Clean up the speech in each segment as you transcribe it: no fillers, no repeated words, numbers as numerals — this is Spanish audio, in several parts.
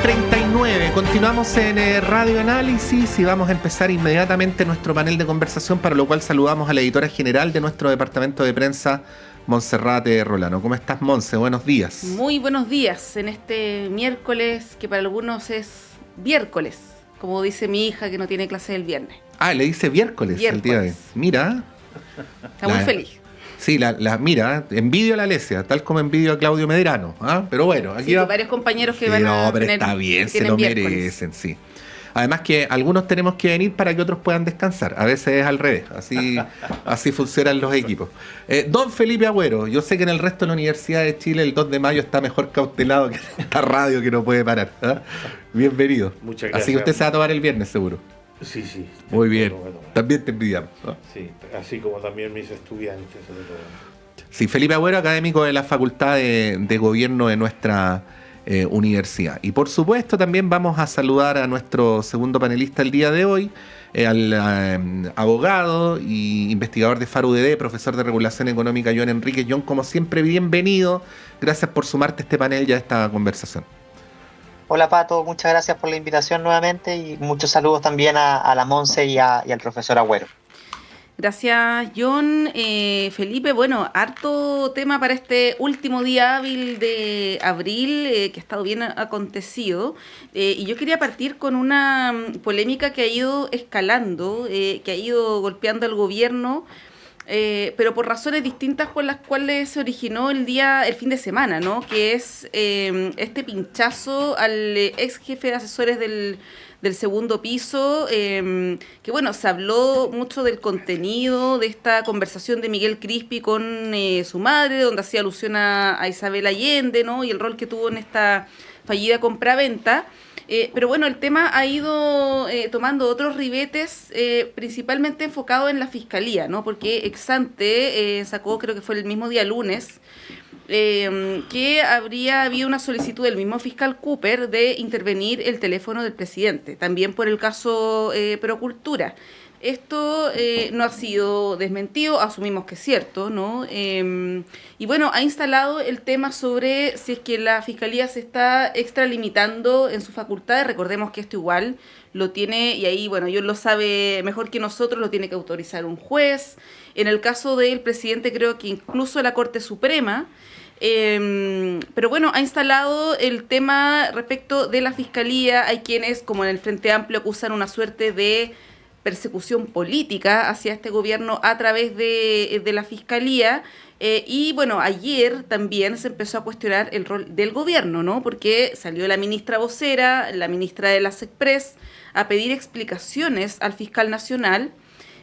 10:39, continuamos en Radio Análisis y vamos a empezar inmediatamente nuestro panel de conversación, para lo cual saludamos a la editora general de nuestro departamento de prensa, Monserrate Rolano. ¿Cómo estás, Monse? Buenos días. Muy buenos días en este miércoles, que para algunos es viércoles, como dice mi hija que no tiene clase el viernes. Ah, le dice viércoles el día de hoy. Mira. Está muy feliz. Sí, mira, envidio a la Alesia, tal como envidio a Claudio Medrano. Pero bueno, aquí sí, varios compañeros que van a pero tener, está bien, se lo merecen, sí. Además que algunos tenemos que venir para que otros puedan descansar. A veces es al revés, así funcionan los equipos. Don Felipe Agüero, yo sé que en el resto de la Universidad de Chile el 2 de mayo está mejor cautelado que esta radio que no puede parar. Bienvenido. Muchas gracias. Así que usted se va a tomar el viernes, seguro. Sí, sí. Muy bien. También te envidiamos. Sí, así como también mis estudiantes, sobre todo. Sí, Felipe Agüero, académico de la Facultad de Gobierno de nuestra universidad. Y por supuesto también vamos a saludar a nuestro segundo panelista el día de hoy, al abogado y investigador de FAR UDD, profesor de Regulación Económica, John Enríquez. John, como siempre, bienvenido. Gracias por sumarte a este panel y a esta conversación. Hola Pato, muchas gracias por la invitación nuevamente y muchos saludos también a la Monse y al profesor Agüero. Gracias, John. Felipe, bueno, harto tema para este último día hábil de abril, que ha estado bien acontecido. Y yo quería partir con una polémica que ha ido escalando, que ha ido golpeando al gobierno, pero por razones distintas por las cuales se originó el fin de semana, ¿no? Que es este pinchazo al ex jefe de asesores del segundo piso, que bueno, se habló mucho del contenido de esta conversación de Miguel Crispi con su madre, donde hacía alusión a Isabel Allende, ¿no? Y el rol que tuvo en esta fallida compraventa. Pero bueno, el tema ha ido tomando otros ribetes, principalmente enfocado en la fiscalía, ¿no? Porque ex ante sacó, creo que fue el mismo día lunes, que habría habido una solicitud del mismo fiscal Cooper de intervenir el teléfono del presidente, también por el caso Procultura. Esto no ha sido desmentido, asumimos que es cierto, ¿no? Y bueno, ha instalado el tema sobre si es que la Fiscalía se está extralimitando en sus facultades. Recordemos que esto igual lo tiene, y ahí, bueno, ellos lo sabe mejor que nosotros, lo tiene que autorizar un juez. En el caso del presidente, creo que incluso la Corte Suprema. Pero bueno, ha instalado el tema respecto de la Fiscalía. Hay quienes, como en el Frente Amplio, acusan una suerte de persecución política hacia este gobierno a través de la Fiscalía. Y bueno, ayer también se empezó a cuestionar el rol del gobierno, ¿no? Porque salió la ministra vocera, la ministra de la SECPRES, a pedir explicaciones al fiscal nacional,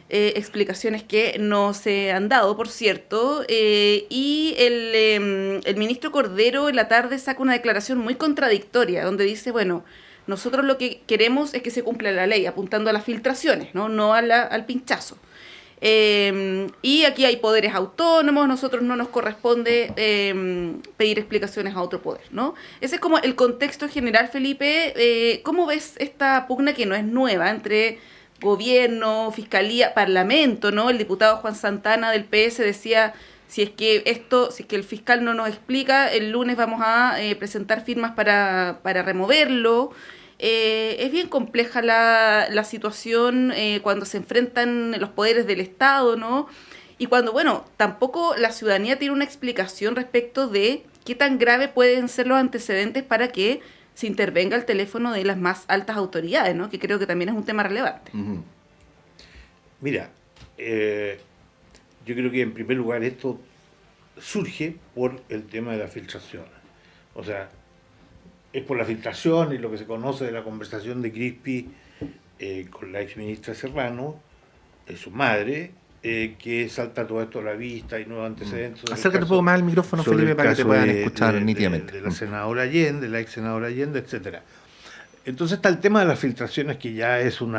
explicaciones que no se han dado, por cierto, y el ministro Cordero en la tarde saca una declaración muy contradictoria, donde dice, bueno, nosotros lo que queremos es que se cumpla la ley, apuntando a las filtraciones, no al pinchazo. Y aquí hay poderes autónomos, nosotros no nos corresponde pedir explicaciones a otro poder, ¿no? Ese es como el contexto general, Felipe. ¿Cómo ves esta pugna que no es nueva entre gobierno, fiscalía, parlamento, ¿no? El diputado Juan Santana del PS decía, si es que el fiscal no nos explica, el lunes vamos a presentar firmas para removerlo. Es bien compleja la situación cuando se enfrentan los poderes del Estado, ¿no? Y cuando, bueno, tampoco la ciudadanía tiene una explicación respecto de qué tan grave pueden ser los antecedentes para que se intervenga el teléfono de las más altas autoridades, ¿no? Que creo que también es un tema relevante. Uh-huh. Mira, yo creo que en primer lugar esto surge por el tema de la filtración. O sea, es por la filtración y lo que se conoce de la conversación de Crispi con la exministra Serrano, su madre, que salta todo esto a la vista y nuevos antecedentes. Acércate un poco más al micrófono, Felipe, para que te puedan escuchar nítidamente. De la senadora Allende, de la ex senadora Allende, etcétera. Entonces está el tema de las filtraciones, que ya es un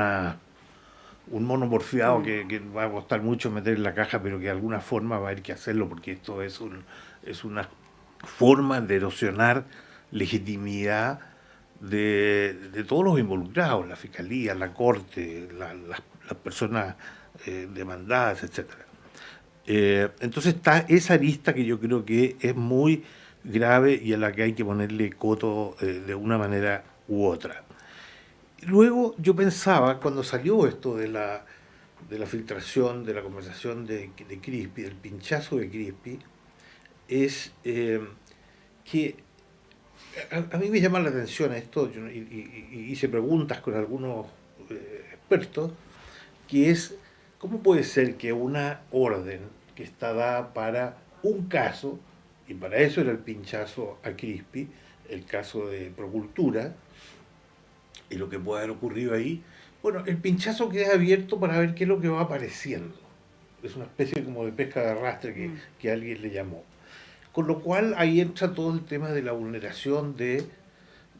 mono porfiado que va a costar mucho meter en la caja, pero que de alguna forma va a haber que hacerlo, porque esto es una forma de erosionar legitimidad de todos los involucrados, la Fiscalía, la Corte, las personas demandadas, etcétera. Entonces está esa arista que yo creo que es muy grave y a la que hay que ponerle coto de una manera u otra. Luego yo pensaba, cuando salió esto de la filtración, de la conversación de Crispi, del pinchazo de Crispi, es que a mí me llama la atención esto, y hice preguntas con algunos expertos, que es, ¿cómo puede ser que una orden que está dada para un caso, y para eso era el pinchazo a Crispi, el caso de Procultura, y lo que puede haber ocurrido ahí, bueno, el pinchazo queda abierto para ver qué es lo que va apareciendo. Es una especie como de pesca de arrastre que alguien le llamó. Con lo cual ahí entra todo el tema de la vulneración de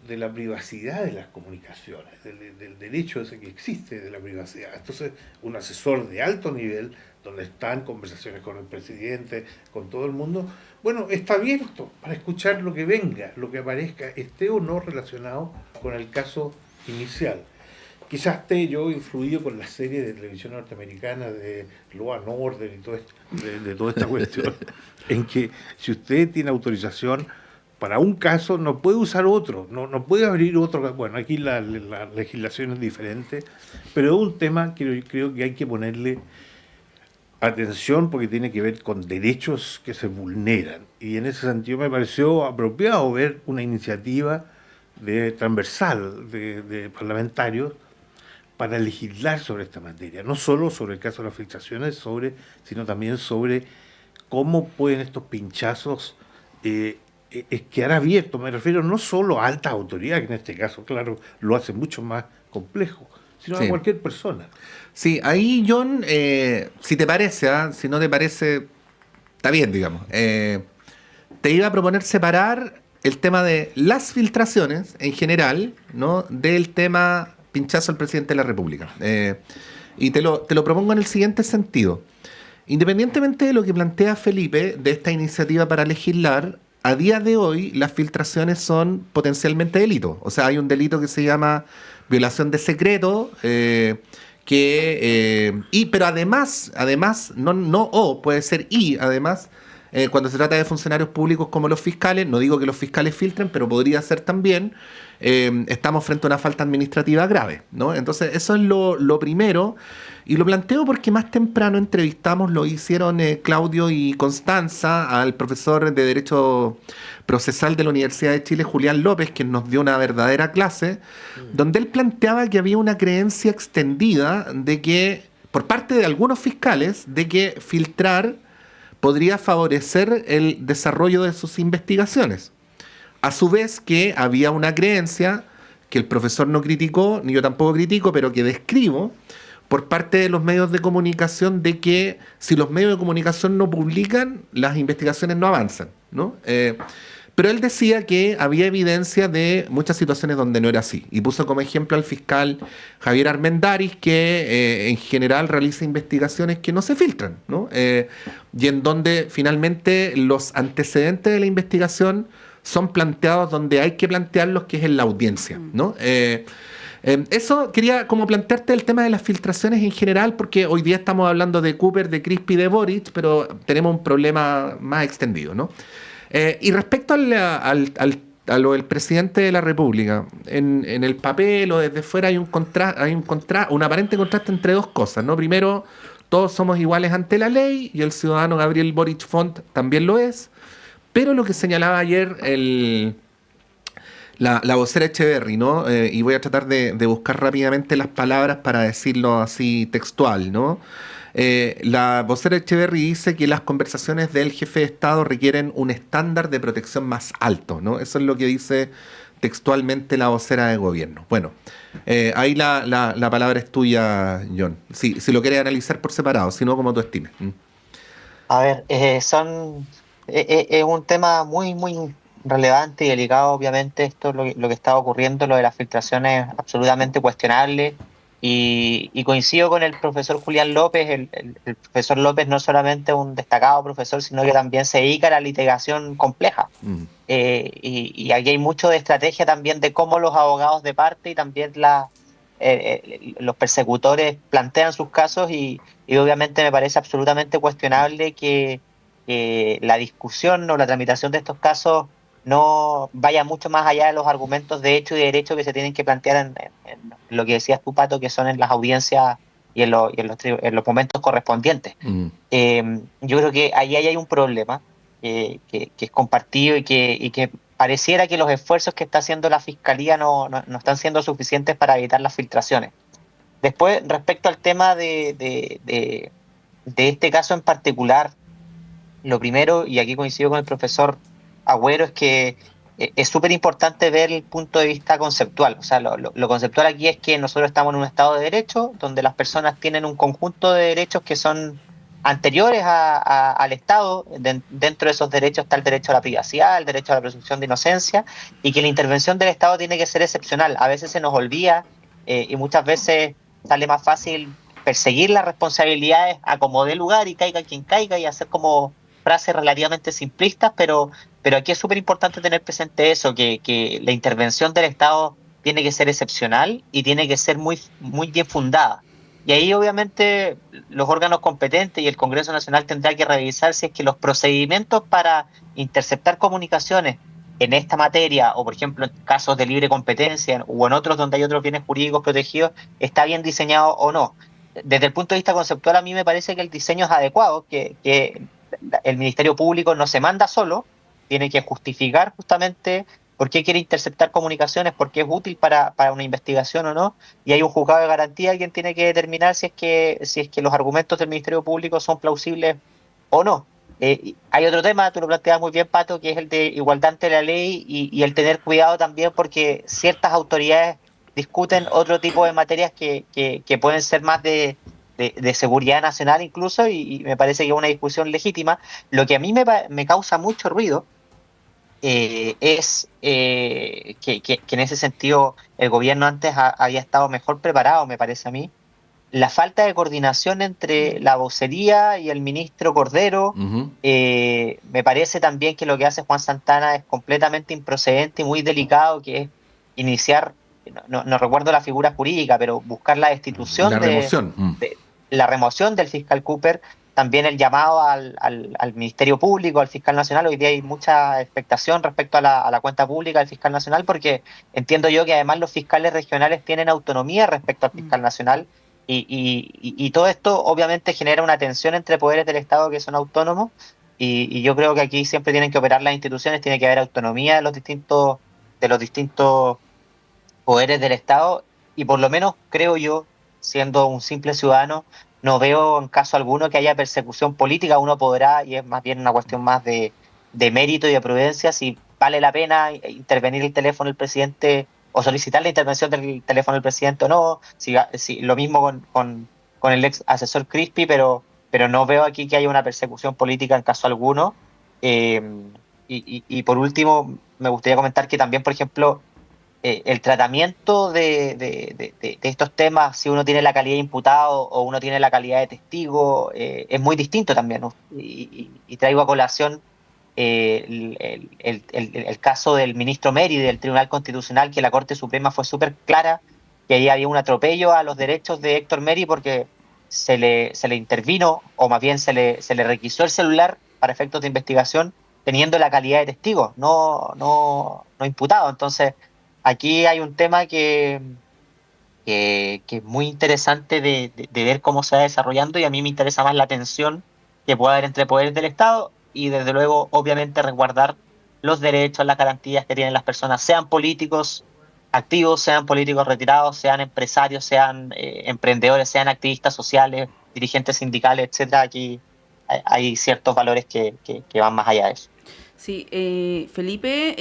la privacidad de las comunicaciones, del derecho ese que existe de la privacidad. Entonces, un asesor de alto nivel, donde están conversaciones con el presidente, con todo el mundo, bueno, está abierto para escuchar lo que venga, lo que aparezca, esté o no relacionado con el caso inicial. Quizás esté yo influido con la serie de televisión norteamericana de Law and Order y todo esto, de toda esta cuestión, en que si usted tiene autorización para un caso, no puede usar otro, no puede abrir otro. Bueno, aquí la legislación es diferente, pero es un tema que creo que hay que ponerle atención porque tiene que ver con derechos que se vulneran. Y en ese sentido me pareció apropiado ver una iniciativa transversal de parlamentarios para legislar sobre esta materia, no solo sobre el caso de las filtraciones, sino también sobre cómo pueden estos pinchazos quedar abiertos. Me refiero no solo a altas autoridades, que en este caso, claro, lo hace mucho más complejo, sino a cualquier persona. Sí, ahí, John, si te parece, si no te parece, está bien, digamos. Te iba a proponer separar el tema de las filtraciones en general, ¿no?, del tema pinchazo al presidente de la República. Y te lo propongo en el siguiente sentido. Independientemente de lo que plantea Felipe de esta iniciativa para legislar, a día de hoy las filtraciones son potencialmente delito. O sea, hay un delito que se llama violación de secreto, pero además, puede ser además, cuando se trata de funcionarios públicos como los fiscales, no digo que los fiscales filtren, pero podría ser también, estamos frente a una falta administrativa grave, ¿no? Entonces, eso es lo primero, y lo planteo porque más temprano entrevistamos, lo hicieron Claudio y Constanza, al profesor de Derecho Procesal de la Universidad de Chile, Julián López, quien nos dio una verdadera clase, donde él planteaba que había una creencia extendida de que, por parte de algunos fiscales, de que filtrar podría favorecer el desarrollo de sus investigaciones. A su vez que había una creencia que el profesor no criticó, ni yo tampoco critico, pero que describo, por parte de los medios de comunicación, de que si los medios de comunicación no publican, las investigaciones no avanzan, ¿no? Pero él decía que había evidencia de muchas situaciones donde no era así. Y puso como ejemplo al fiscal Javier Armendáriz, que en general realiza investigaciones que no se filtran, ¿no? Y en donde finalmente los antecedentes de la investigación son planteados donde hay que plantearlos, que es en la audiencia, ¿no? Eso quería como plantearte el tema de las filtraciones en general, porque hoy día estamos hablando de Cooper, de Crispi, de Boric, pero tenemos un problema más extendido, ¿no? Y respecto a lo del presidente de la República, en el papel o desde fuera hay un aparente contraste entre dos cosas, ¿no? Primero, todos somos iguales ante la ley y el ciudadano Gabriel Boric Font también lo es, pero lo que señalaba ayer la vocera Echeverri, ¿no? Y voy a tratar de buscar rápidamente las palabras para decirlo así textual, ¿no? La vocera Echeverri dice que las conversaciones del jefe de Estado requieren un estándar de protección más alto, ¿no? Eso es lo que dice textualmente la vocera de gobierno. Bueno, ahí la palabra es tuya, John. Si lo quieres analizar por separado, si no, como tú estimes. A ver, es un tema muy, muy relevante y delicado, obviamente. Esto, lo que está ocurriendo, lo de las filtraciones, es absolutamente cuestionable. Y coincido con el profesor Julián López. El profesor López no es solamente un destacado profesor, sino que también se dedica a la litigación compleja. Y aquí hay mucho de estrategia también de cómo los abogados de parte y también los persecutores plantean sus casos, y obviamente me parece absolutamente cuestionable que la discusión o la tramitación de estos casos no vaya mucho más allá de los argumentos de hecho y de derecho que se tienen que plantear en lo que decías tú, Pato, que son en las audiencias y en los momentos correspondientes. Yo creo que ahí hay un problema que es compartido y que pareciera que los esfuerzos que está haciendo la Fiscalía no están siendo suficientes para evitar las filtraciones. Después, respecto al tema de este caso en particular, lo primero, y aquí coincido con el profesor Agüero, es que es súper importante ver el punto de vista conceptual. O sea, lo conceptual aquí es que nosotros estamos en un Estado de Derecho, donde las personas tienen un conjunto de derechos que son anteriores al Estado. Dentro de esos derechos está el derecho a la privacidad, el derecho a la presunción de inocencia, y que la intervención del Estado tiene que ser excepcional. A veces se nos olvida y muchas veces sale más fácil perseguir las responsabilidades a como dé lugar y caiga quien caiga y hacer como frases relativamente simplistas, pero aquí es súper importante tener presente eso, que la intervención del Estado tiene que ser excepcional y tiene que ser muy bien fundada. Y ahí obviamente los órganos competentes y el Congreso Nacional tendrá que revisar si es que los procedimientos para interceptar comunicaciones en esta materia, o por ejemplo en casos de libre competencia o en otros donde hay otros bienes jurídicos protegidos, está bien diseñado o no. Desde el punto de vista conceptual, a mí me parece que el diseño es adecuado, que el Ministerio Público no se manda solo, tiene que justificar justamente por qué quiere interceptar comunicaciones, por qué es útil para una investigación o no, y hay un juzgado de garantía quien tiene que determinar si es que los argumentos del Ministerio Público son plausibles o no. Hay otro tema, tú lo planteas muy bien, Pato, que es el de igualdad ante la ley y el tener cuidado también porque ciertas autoridades discuten otro tipo de materias que pueden ser más de seguridad nacional incluso, y me parece que es una discusión legítima. Lo que a mí me causa mucho ruido es que en ese sentido el gobierno antes había estado mejor preparado, me parece a mí. La falta de coordinación entre la vocería y el ministro Cordero, me parece también que lo que hace Juan Santana es completamente improcedente y muy delicado, que es iniciar, no recuerdo la figura jurídica, pero buscar la destitución La remoción. de la remoción del fiscal Cooper, también el llamado al Ministerio Público, al fiscal nacional. Hoy día hay mucha expectación respecto a la cuenta pública del fiscal nacional, porque entiendo yo que además los fiscales regionales tienen autonomía respecto al fiscal nacional. Y todo esto obviamente genera una tensión entre poderes del Estado que son autónomos y yo creo que aquí siempre tienen que operar las instituciones, tiene que haber autonomía de los distintos poderes del Estado y por lo menos creo yo, siendo un simple ciudadano, no veo en caso alguno que haya persecución política. Uno podrá, y es más bien una cuestión más de mérito y de prudencia, si vale la pena intervenir el teléfono del presidente o solicitar la intervención del teléfono del presidente o no, si lo mismo con el ex asesor Crispi, pero no veo aquí que haya una persecución política en caso alguno. Y por último, me gustaría comentar que también, por ejemplo, el tratamiento de estos temas, si uno tiene la calidad de imputado o uno tiene la calidad de testigo, es muy distinto también, ¿no? Y traigo a colación el caso del ministro Meri del Tribunal Constitucional, que la Corte Suprema fue súper clara que ahí había un atropello a los derechos de Héctor Meri porque se le intervino, o más bien se le requisó el celular para efectos de investigación, teniendo la calidad de testigo, no imputado. Entonces, aquí hay un tema que es muy interesante de ver cómo se va desarrollando, y a mí me interesa más la tensión que pueda haber entre poderes del Estado y desde luego obviamente resguardar los derechos, las garantías que tienen las personas, sean políticos activos, sean políticos retirados, sean empresarios, sean emprendedores, sean activistas sociales, dirigentes sindicales, etcétera. Aquí hay ciertos valores que van más allá de eso. Sí, Felipe,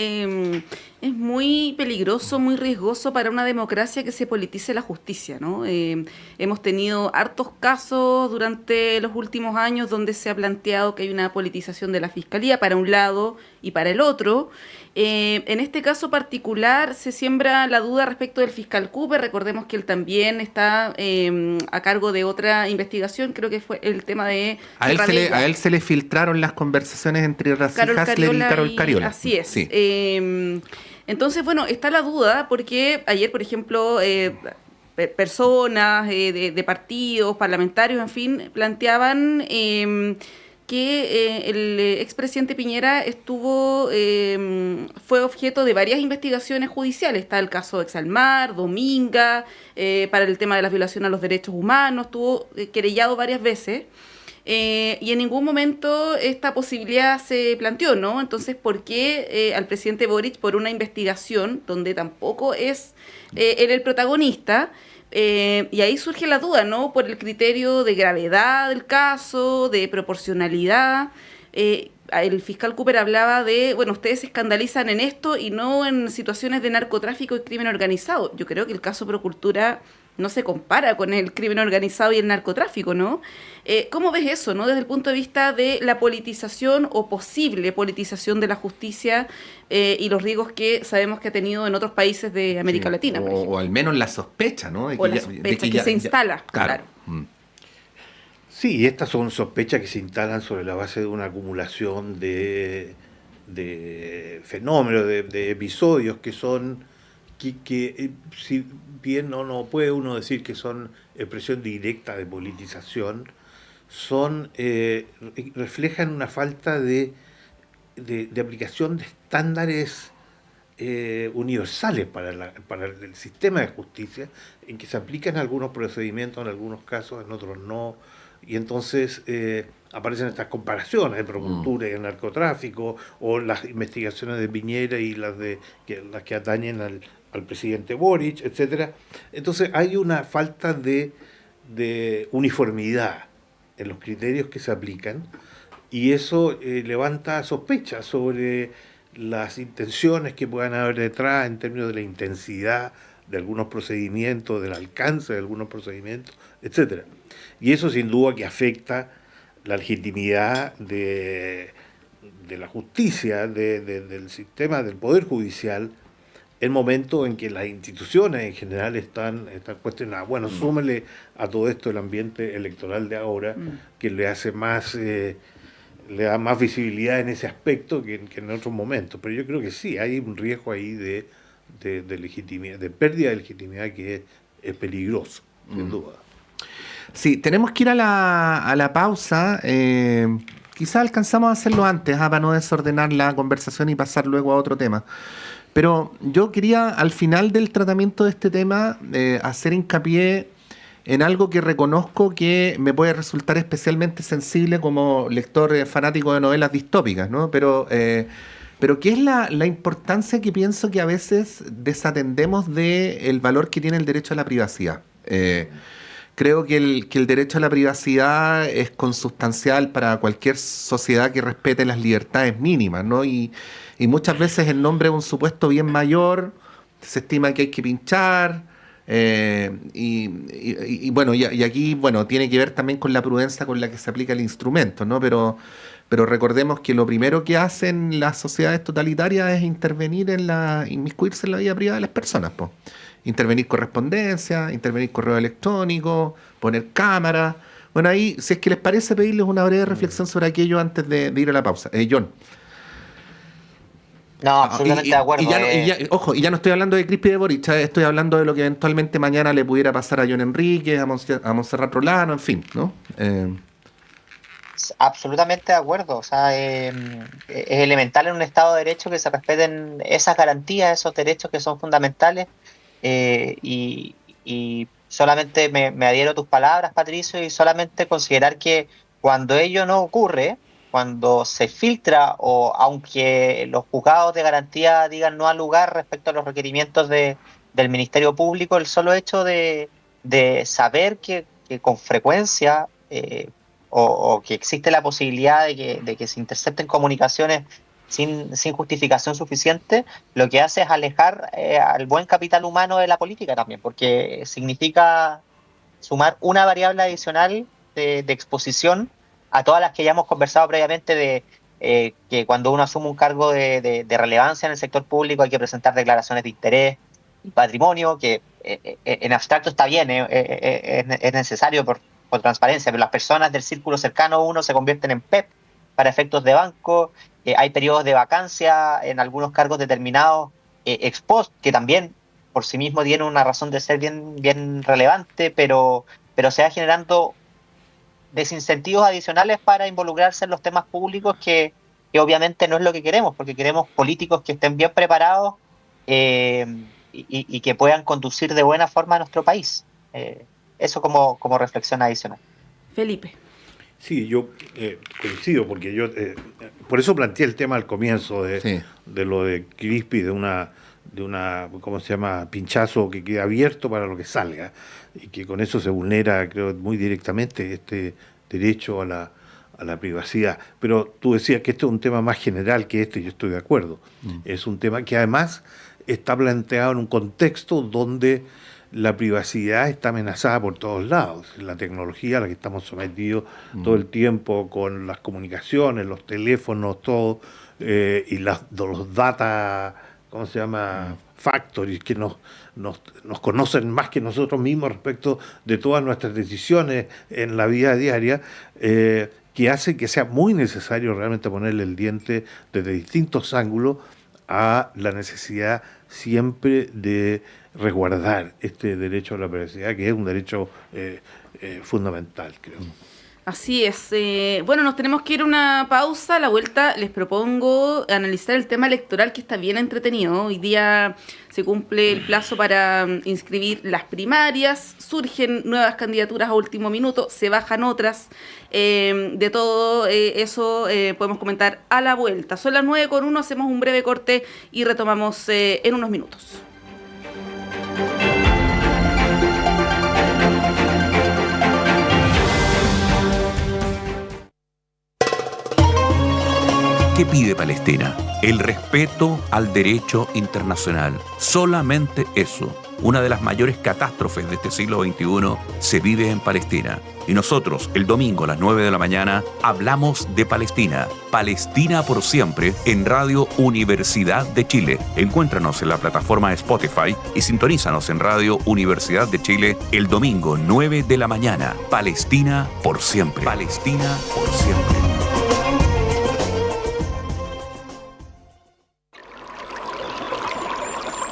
es muy peligroso, muy riesgoso para una democracia que se politice la justicia, ¿no? Hemos tenido hartos casos durante los últimos años donde se ha planteado que hay una politización de la Fiscalía para un lado y para el otro. En este caso particular se siembra la duda respecto del fiscal Cooper. Recordemos que él también está a cargo de otra investigación, creo que fue el tema de... A él se le filtraron las conversaciones entre Racine Hasler y Carol Cariola. Así es. Sí. Entonces, bueno, está la duda porque ayer, por ejemplo, personas de partidos, parlamentarios, en fin, planteaban... que el expresidente Piñera fue objeto de varias investigaciones judiciales. Está el caso de Exalmar, Dominga, para el tema de la violación a los derechos humanos, estuvo querellado varias veces. Y en ningún momento esta posibilidad se planteó, ¿no? Entonces, ¿por qué al presidente Boric, por una investigación donde tampoco es él el protagonista? Y ahí surge la duda, ¿no? Por el criterio de gravedad del caso, de proporcionalidad. El fiscal Cooper hablaba de, bueno, ustedes se escandalizan en esto y no en situaciones de narcotráfico y crimen organizado. Yo creo que el caso Procultura no se compara con el crimen organizado y el narcotráfico, ¿no? ¿Cómo ves eso, no? Desde el punto de vista de la politización o posible politización de la justicia y los riesgos que sabemos que ha tenido en otros países de América Latina, por ejemplo. O al menos la sospecha, ¿no? O la sospecha que se instala, claro. Sí, estas son sospechas que se instalan sobre la base de una acumulación de fenómenos, de episodios que son que si bien no puede uno decir que son expresión directa de politización, reflejan una falta de aplicación de estándares universales para el sistema de justicia, en que se aplican algunos procedimientos en algunos casos, en otros no, y entonces aparecen estas comparaciones de Procultura y el narcotráfico, o las investigaciones de Piñera y las que atañen al presidente Boric, etcétera. Entonces hay una falta de uniformidad en los criterios que se aplican, y eso levanta sospechas sobre las intenciones que puedan haber detrás en términos de la intensidad de algunos procedimientos, del alcance de algunos procedimientos, etcétera. Y eso sin duda que afecta la legitimidad de la justicia, del sistema, del Poder Judicial, el momento en que las instituciones en general están cuestionadas. Bueno, súmele a todo esto el ambiente electoral de ahora, que le hace más, le da más visibilidad en ese aspecto que en otros momentos. Pero yo creo que sí, hay un riesgo ahí de legitimidad, de pérdida de legitimidad que es peligroso, sin duda. Sí, tenemos que ir a la pausa. Quizás alcanzamos a hacerlo antes, para no desordenar la conversación y pasar luego a otro tema. Pero yo quería, al final del tratamiento de este tema, hacer hincapié en algo que reconozco que me puede resultar especialmente sensible como lector fanático de novelas distópicas, ¿no? Pero que es la importancia que pienso que a veces desatendemos del valor que tiene el derecho a la privacidad. Creo que el derecho a la privacidad es consustancial para cualquier sociedad que respete las libertades mínimas, ¿no? Y muchas veces en nombre de un supuesto bien mayor se estima que hay que pinchar, y bueno, y aquí bueno, tiene que ver también con la prudencia con la que se aplica el instrumento, ¿no? Pero recordemos que lo primero que hacen las sociedades totalitarias es inmiscuirse en la vida privada de las personas, po. Intervenir correspondencia, intervenir correo electrónico, poner cámara. Bueno, ahí, si es que les parece, pedirles una breve reflexión sobre aquello antes de ir a la pausa. John. No, absolutamente de acuerdo. Ojo, y ya no estoy hablando de Crispi y de Boric, estoy hablando de lo que eventualmente mañana le pudiera pasar a John Enrique, a Montserrat Rolano, en fin, ¿no? Absolutamente de acuerdo. O sea, es elemental en un Estado de Derecho que se respeten esas garantías, esos derechos que son fundamentales. Y solamente me adhiero a tus palabras, Patricio, y solamente considerar que cuando ello no ocurre, cuando se filtra, o aunque los juzgados de garantía digan no al lugar respecto a los requerimientos del Ministerio Público, el solo hecho de saber que con frecuencia o que existe la posibilidad de que se intercepten comunicaciones sin justificación suficiente, lo que hace es alejar al buen capital humano de la política también, porque significa sumar una variable adicional de exposición a todas las que ya hemos conversado previamente, de que cuando uno asume un cargo de relevancia en el sector público hay que presentar declaraciones de interés y patrimonio, que en abstracto está bien, es necesario por transparencia, pero las personas del círculo cercano a uno se convierten en PEP para efectos de banco. Hay periodos de vacancia en algunos cargos determinados ex post, que también por sí mismo tienen una razón de ser bien relevante, pero se va generando desincentivos adicionales para involucrarse en los temas públicos que obviamente no es lo que queremos, porque queremos políticos que estén bien preparados y que puedan conducir de buena forma a nuestro país. Eso como reflexión adicional. Felipe. Sí, yo coincido, porque yo por eso planteé el tema al comienzo de lo de Crispi, de una ¿cómo se llama?, pinchazo que queda abierto para lo que salga, y que con eso se vulnera, creo, muy directamente este derecho a la privacidad. Pero tú decías que este es un tema más general que yo estoy de acuerdo. Es un tema que además está planteado en un contexto donde la privacidad está amenazada por todos lados. La tecnología a la que estamos sometidos todo el tiempo, con las comunicaciones, los teléfonos, todo, y los data, ¿cómo se llama?, factories, que nos conocen más que nosotros mismos respecto de todas nuestras decisiones en la vida diaria, que hace que sea muy necesario realmente ponerle el diente desde distintos ángulos a la necesidad siempre de resguardar este derecho a la privacidad, que es un derecho fundamental, creo. Así es. Bueno, nos tenemos que ir a una pausa. A la vuelta les propongo analizar el tema electoral, que está bien entretenido. Hoy día se cumple el plazo para inscribir las primarias, surgen nuevas candidaturas a último minuto, se bajan otras. De todo eso podemos comentar a la vuelta. Son las 9:01, hacemos un breve corte y retomamos en unos minutos. ¿Qué pide Palestina? El respeto al derecho internacional. Solamente eso. Una de las mayores catástrofes de este siglo XXI se vive en Palestina. Y nosotros, el domingo a las 9 de la mañana, hablamos de Palestina. Palestina por siempre en Radio Universidad de Chile. Encuéntranos en la plataforma Spotify y sintonízanos en Radio Universidad de Chile el domingo 9 de la mañana. Palestina por siempre. Palestina por siempre.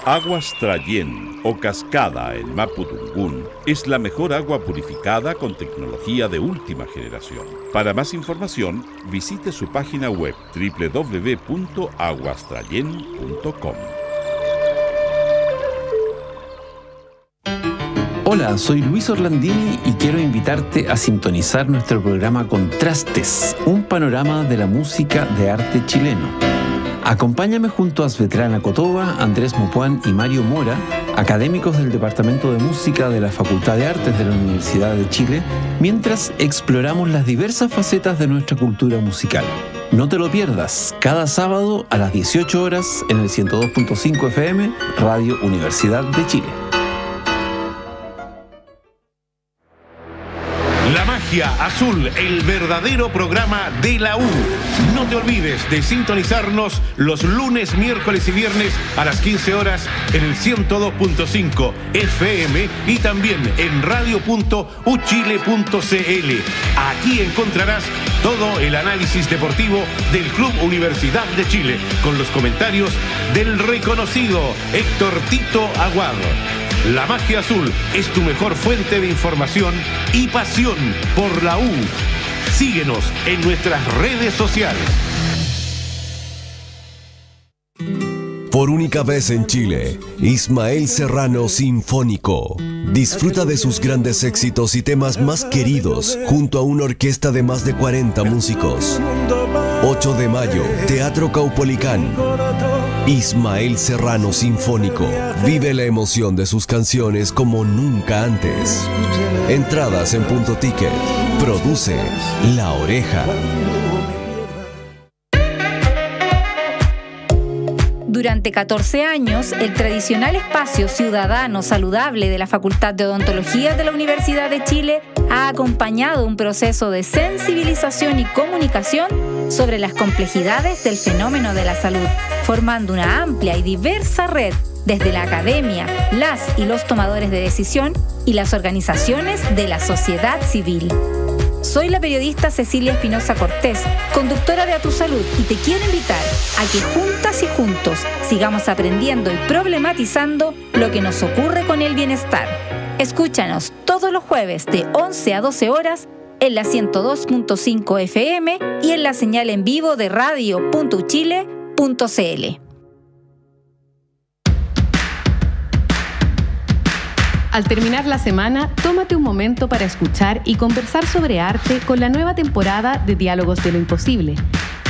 Aguas Trayén o Cascada en Mapudungún es la mejor agua purificada con tecnología de última generación. Para más información, visite su página web www.aguastrayen.com. Hola, soy Luis Orlandini y quiero invitarte a sintonizar nuestro programa Contrastes, un panorama de la música de arte chileno. Acompáñame junto a Svetlana Kotova, Andrés Mopuán y Mario Mora, académicos del Departamento de Música de la Facultad de Artes de la Universidad de Chile, mientras exploramos las diversas facetas de nuestra cultura musical. No te lo pierdas, cada sábado a las 18 horas en el 102.5 FM, Radio Universidad de Chile. La Magia Azul, el verdadero programa de la U. No te olvides de sintonizarnos los lunes, miércoles y viernes a las 15 horas en el 102.5 FM y también en radio.uchile.cl. Aquí encontrarás todo el análisis deportivo del Club Universidad de Chile con los comentarios del reconocido Héctor Tito Aguado. La Magia Azul es tu mejor fuente de información y pasión por la U. Síguenos en nuestras redes sociales. Por única vez en Chile, Ismael Serrano Sinfónico. Disfruta de sus grandes éxitos y temas más queridos junto a una orquesta de más de 40 músicos. 8 de mayo, Teatro Caupolicán. Ismael Serrano Sinfónico. Vive la emoción de sus canciones como nunca antes. Entradas en Punto Ticket. Produce La Oreja. Durante 14 años, el tradicional espacio ciudadano saludable de la Facultad de Odontología de la Universidad de Chile ha acompañado un proceso de sensibilización y comunicación sobre las complejidades del fenómeno de la salud, formando una amplia y diversa red desde la academia, las y los tomadores de decisión y las organizaciones de la sociedad civil. Soy la periodista Cecilia Espinosa Cortés, conductora de A Tu Salud, y te quiero invitar a que juntas y juntos sigamos aprendiendo y problematizando lo que nos ocurre con el bienestar. Escúchanos todos los jueves de 11 a 12 horas en la 102.5 FM y en la señal en vivo de radio.uchile.cl. Al terminar la semana, tómate un momento para escuchar y conversar sobre arte con la nueva temporada de Diálogos de lo Imposible.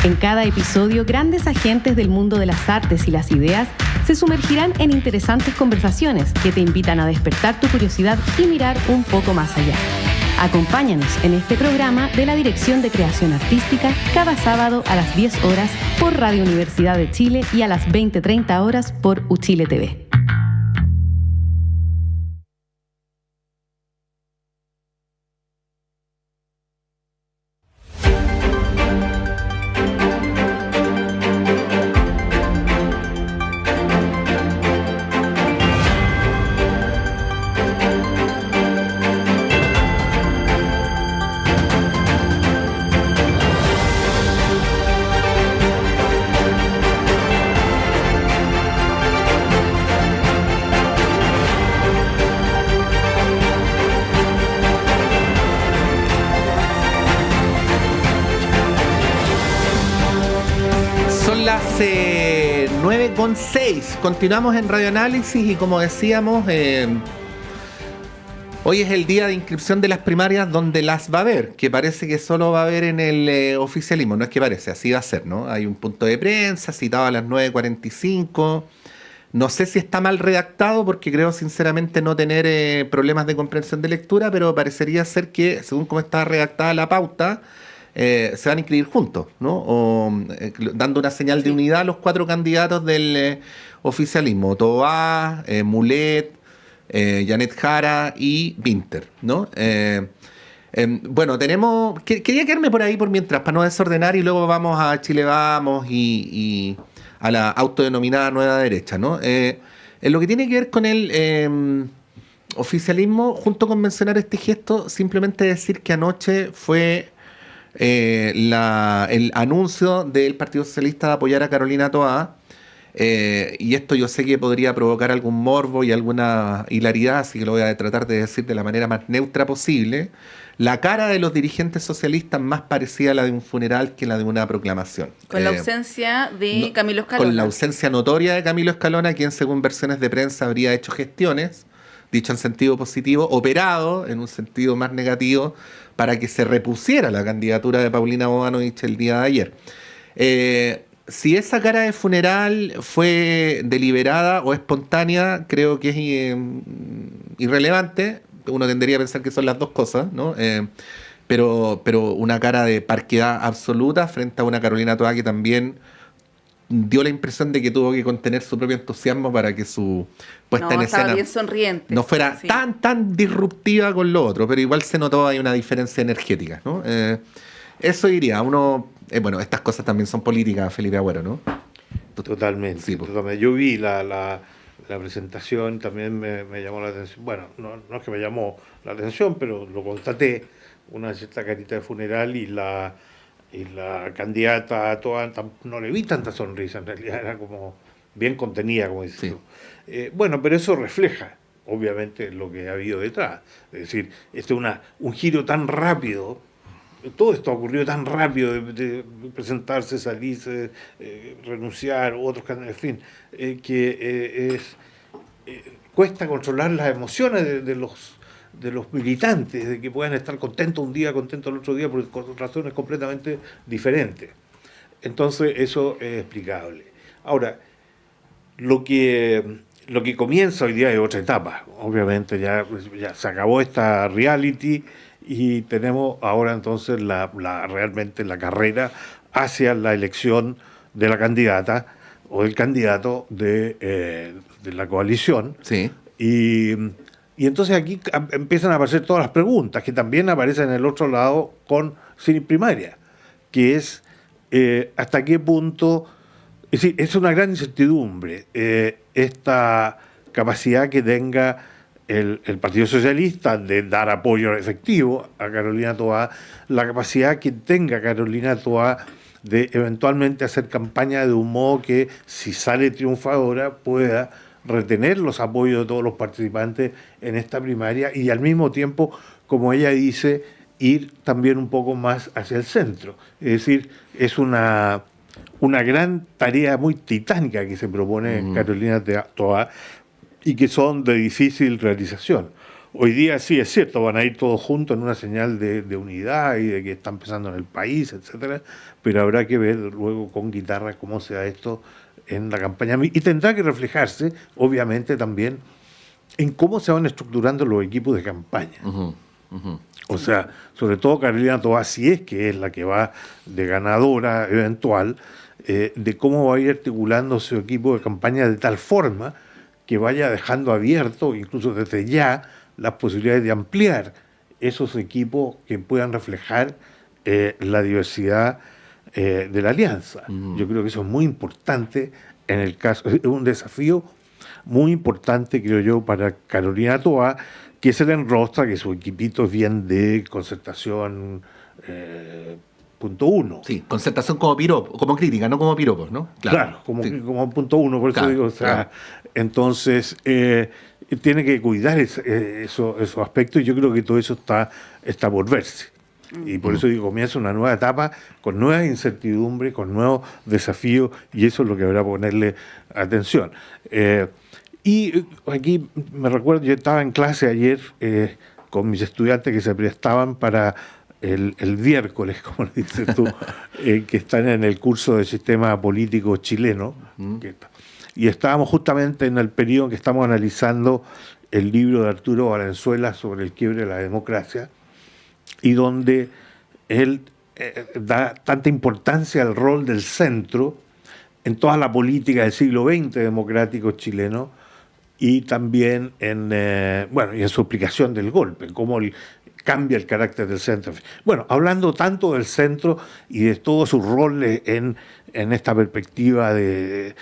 En cada episodio, grandes agentes del mundo de las artes y las ideas se sumergirán en interesantes conversaciones que te invitan a despertar tu curiosidad y mirar un poco más allá. Acompáñanos en este programa de la Dirección de Creación Artística cada sábado a las 10 horas por Radio Universidad de Chile y a las 20:30 horas por Uchile TV. Las 9:06. Continuamos en Radio Análisis y como decíamos, hoy es el día de inscripción de las primarias donde las va a haber, que parece que solo va a haber en el oficialismo. No es que parece, así va a ser, ¿no? Hay un punto de prensa citado a las 9:45. No sé si está mal redactado porque creo sinceramente no tener problemas de comprensión de lectura, pero parecería ser que, según cómo está redactada la pauta, se van a inscribir juntos, ¿no? O dando una señal de unidad a los 4 candidatos del oficialismo: Toá, Mulet, Janet Jara y Winter, ¿no? Bueno, quería quedarme por ahí por mientras, para no desordenar, y luego vamos a Chile Vamos y a la autodenominada Nueva Derecha, ¿no? En lo que tiene que ver con el oficialismo, junto con mencionar este gesto, simplemente decir que anoche fue el anuncio del Partido Socialista de apoyar a Carolina Toá, y esto yo sé que podría provocar algún morbo y alguna hilaridad, así que lo voy a tratar de decir de la manera más neutra posible. La cara de los dirigentes socialistas más parecía a la de un funeral que la de una proclamación. Con la ausencia de Camilo Escalona. Con la ausencia notoria de Camilo Escalona, quien según versiones de prensa habría hecho gestiones, dicho en sentido positivo, operado en un sentido más negativo, para que se repusiera la candidatura de Paulina Bodanovich el día de ayer. Si esa cara de funeral fue deliberada o espontánea, creo que es irrelevante. Uno tendría a pensar que son las dos cosas, ¿no? Pero una cara de parquedad absoluta frente a una Carolina Toá que también dio la impresión de que tuvo que contener su propio entusiasmo para que su puesta en escena bien sonriente, no fuera tan disruptiva con lo otro, pero igual se notó hay una diferencia energética, ¿no? Eso diría, bueno, estas cosas también son políticas, Felipe Agüero, ¿no? Totalmente. Sí, totalmente. Yo vi la presentación, también me llamó la atención, bueno, no es que me llamó la atención, pero lo constaté, una cierta carita de funeral, y la candidata a Toá no le vi tanta sonrisa, en realidad era como bien contenida, como dices tú. Bueno, pero eso refleja, obviamente, lo que ha habido detrás. Es decir, un giro tan rápido, todo esto ocurrió tan rápido, de presentarse, salirse, renunciar, otros candidatos, en fin, que cuesta controlar las emociones de los militantes, de que puedan estar contentos un día, contentos el otro día, por razones completamente diferentes. Entonces eso es explicable. Ahora, lo que comienza hoy día es otra etapa. Obviamente ya se acabó esta reality y tenemos ahora entonces realmente la carrera hacia la elección de la candidata o del candidato de la coalición. Sí. Y entonces aquí empiezan a aparecer todas las preguntas, que también aparecen en el otro lado sin primaria, que es hasta qué punto, es decir, es una gran incertidumbre esta capacidad que tenga el Partido Socialista de dar apoyo efectivo a Carolina Toá, la capacidad que tenga Carolina Toá de eventualmente hacer campaña de un modo que, si sale triunfadora, pueda retener los apoyos de todos los participantes en esta primaria y al mismo tiempo, como ella dice, ir también un poco más hacia el centro. Es decir, es una gran tarea muy titánica que se propone Carolina Toá y que son de difícil realización. Hoy día sí es cierto, van a ir todos juntos en una señal de unidad y de que están pensando en el país, etcétera, pero habrá que ver luego con guitarra cómo se da esto en la campaña. Y tendrá que reflejarse, obviamente, también en cómo se van estructurando los equipos de campaña. O sea, sobre todo Carolina Toá, si es que es la que va de ganadora eventual, de cómo va a ir articulando su equipo de campaña de tal forma que vaya dejando abierto, incluso desde ya, las posibilidades de ampliar esos equipos que puedan reflejar la diversidad de la alianza. Yo creo que eso es muy importante en el caso, es un desafío muy importante, creo yo, para Carolina Toá, que se le enrostra que su equipito es bien de Concertación punto uno. Sí, Concertación como piropo, como crítica, no como piropos, ¿no? Claro, como punto uno, por eso digo, o sea, entonces tiene que cuidar esos aspectos y yo creo que todo eso está por verse. Y por eso digo, comienza una nueva etapa con nuevas incertidumbres, con nuevos desafíos y eso es lo que habrá que ponerle atención. Y aquí me recuerdo, yo estaba en clase ayer con mis estudiantes que se prestaban para el miércoles, como le dices tú, que están en el curso de sistema político chileno. Y estábamos justamente en el periodo en que estamos analizando el libro de Arturo Valenzuela sobre el quiebre de la democracia, y donde él da tanta importancia al rol del centro en toda la política del siglo XX democrático chileno, y también y en su aplicación del golpe, cómo cambia el carácter del centro. Bueno, hablando tanto del centro y de todos sus roles en esta perspectiva de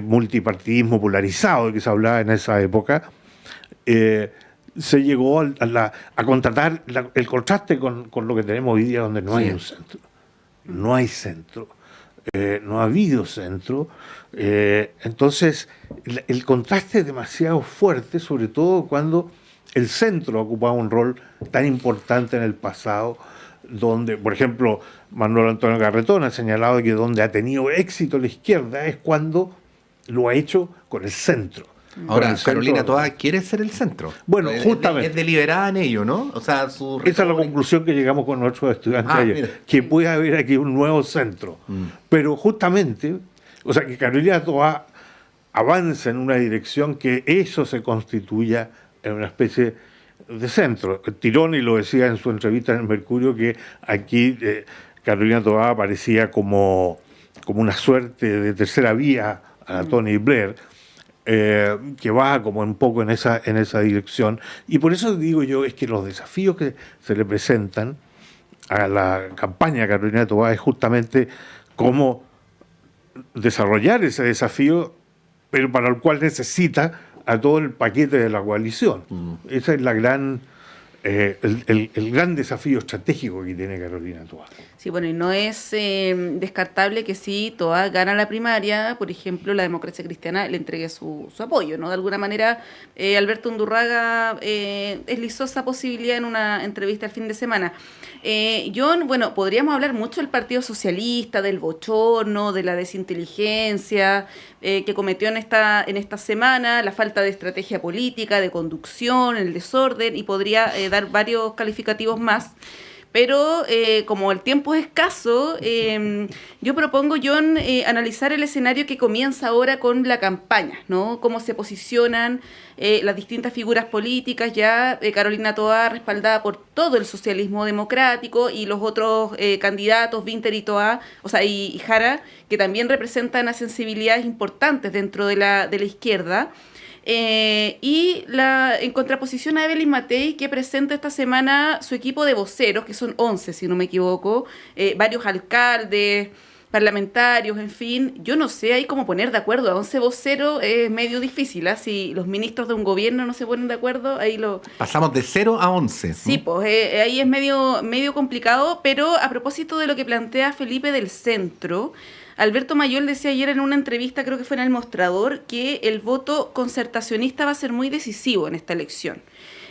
multipartidismo polarizado que se hablaba en esa época, se llegó a contratar el contraste con lo que tenemos hoy día, donde no hay un centro. No hay centro. No ha habido centro. Entonces, el contraste es demasiado fuerte, sobre todo cuando el centro ha ocupado un rol tan importante en el pasado, donde, por ejemplo, Manuel Antonio Garretón ha señalado que donde ha tenido éxito la izquierda es cuando lo ha hecho con el centro. Ahora, Carolina Toá quiere ser el centro. Bueno, justamente. Es deliberada en ello, ¿no? O sea, esa es la conclusión que llegamos con nuestros estudiantes ayer, que puede haber aquí un nuevo centro. Pero justamente, o sea, que Carolina Toá avanza en una dirección que eso se constituya en una especie de centro. Tironi lo decía en su entrevista en el Mercurio, que aquí Carolina Toá aparecía como una suerte de tercera vía a la Tony Blair, que va como un poco en esa dirección. Y por eso digo yo, es que los desafíos que se le presentan a la campaña de Carolina Toá es justamente cómo desarrollar ese desafío, pero para el cual necesita a todo el paquete de la coalición. Esa es la gran el gran desafío estratégico que tiene Carolina Toá. Sí, bueno, y no es descartable que si Toá gana la primaria, por ejemplo, la Democracia Cristiana le entregue su apoyo, ¿no? De alguna manera, Alberto Undurraga deslizó esa posibilidad en una entrevista el fin de semana. John, bueno, podríamos hablar mucho del Partido Socialista, del bochorno, de la desinteligencia que cometió en esta semana, la falta de estrategia política, de conducción, el desorden, y podría dar varios calificativos más. Pero como el tiempo es escaso, yo propongo, John, analizar el escenario que comienza ahora con la campaña, ¿no? Cómo se posicionan las distintas figuras políticas, ya Carolina Toá respaldada por todo el socialismo democrático y los otros candidatos, Vinter y Toá, o sea, y Jara, que también representan a sensibilidades importantes dentro de la izquierda. Y en contraposición a Evelyn Matei, que presenta esta semana su equipo de voceros, que son 11, si no me equivoco, varios alcaldes, parlamentarios, en fin. Yo no sé ahí cómo poner de acuerdo a 11 voceros, es medio difícil, ¿eh? Si los ministros de un gobierno no se ponen de acuerdo, ahí lo... Pasamos de 0 a 11. Sí, pues ahí es medio complicado, pero a propósito de lo que plantea Felipe del centro, Alberto Mayol decía ayer en una entrevista, creo que fue en El Mostrador, que el voto concertacionista va a ser muy decisivo en esta elección.